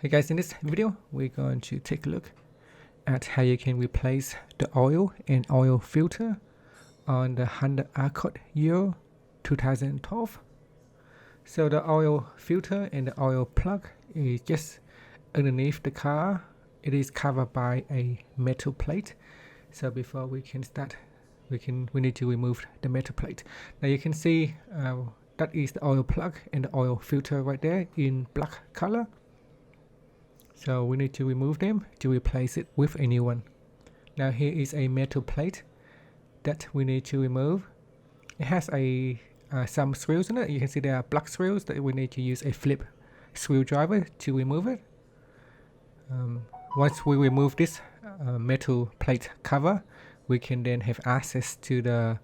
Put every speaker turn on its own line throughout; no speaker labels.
Hey guys, in this video we're going to take a look at how you can replace the oil and oil filter on the Honda Accord Euro 2012. So the oil filter and the oil plug is just underneath the car. It is covered by a metal plate. So before we can start, we need to remove the metal plate. Now you can see that is the oil plug and the oil filter right there in black color. So we need to remove them to replace it with a new one. Now here is a metal plate that we need to remove. It has some screws in it. You can see there are black screws that we need to use a flip screwdriver to remove it. Once we remove this metal plate cover, we can then have access to the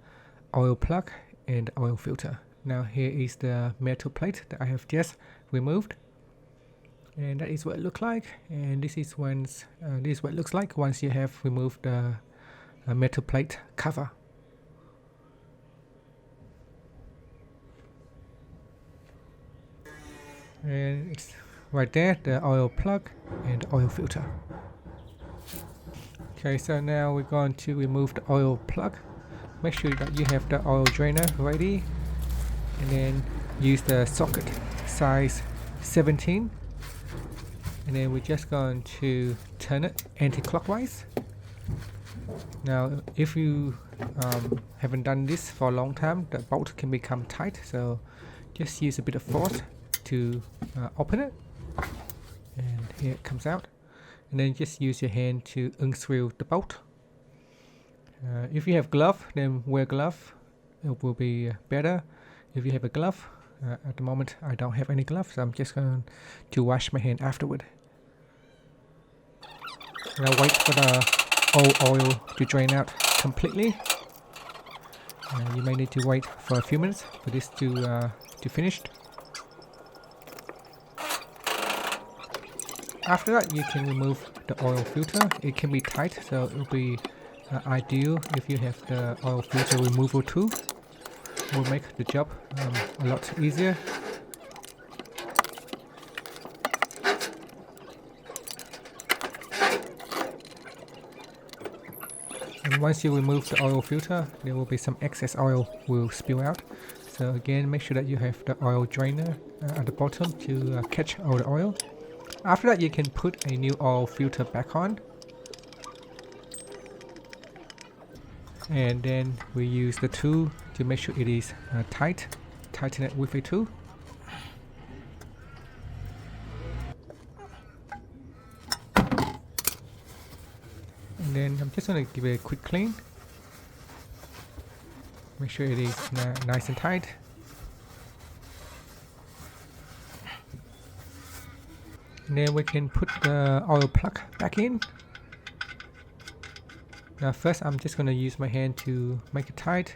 oil plug and oil filter. Now here is the metal plate that I have just removed. And that is what it looks like, and this is what it looks like once you have removed the metal plate cover. And it's right there, the oil plug and oil filter. Okay, so now we're going to remove the oil plug. Make sure that you have the oil drainer ready, and then use the socket size 17. And then we're just going to turn it anti-clockwise. Now if you haven't done this for a long time, the bolt can become tight, so just use a bit of force to open it, and here it comes out. And then just use your hand to unscrew the bolt. If you have glove, then wear glove, it will be better. If you have a glove, at the moment I don't have any gloves, so I'm just going to wash my hand afterward. Now wait for the oil to drain out completely. You may need to wait for a few minutes for this to finish. After that, you can remove the oil filter. It can be tight, so it will be ideal if you have the oil filter removal tool. It will make the job a lot easier. And once you remove the oil filter, there will be some excess oil will spill out. So again, make sure that you have the oil drainer at the bottom to catch all the oil. After that, you can put a new oil filter back on. And then we use the tool to make sure it is tight. Tighten it with a tool. And then I'm just going to give it a quick clean. Make sure it is nice and tight. And then we can put the oil plug back in. Now first I'm just going to use my hand to make it tight,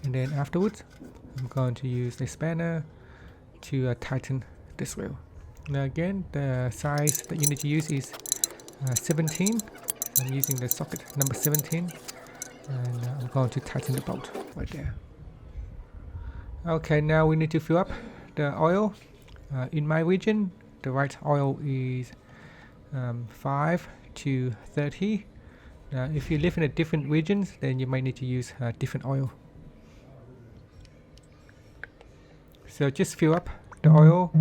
and then afterwards I'm going to use the spanner to tighten the screw. Now again, the size that you need to use is 17. I'm using the socket number 17, and I'm going to tighten the bolt right there. Okay, now we need to fill up the oil. In my region, the right oil is 5 to 30. Now if you live in a different regions, then you might need to use different oil. So just fill up the oil.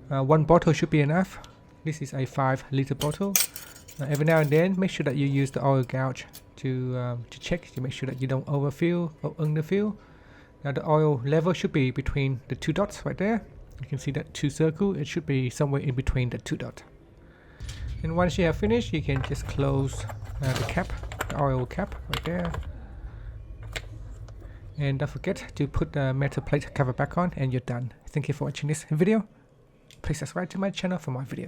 One bottle should be enough. This is a 5-liter bottle. Every now and then, make sure that you use the oil gauge to check, to make sure that you don't overfill or underfill. Now the oil level should be between the 2 dots right there. You can see that 2 circle, it should be somewhere in between the 2 dots. And once you have finished, you can just close the cap, the oil cap right there. And don't forget to put the metal plate cover back on, and you're done. Thank you for watching this video. Please subscribe to my channel for more videos.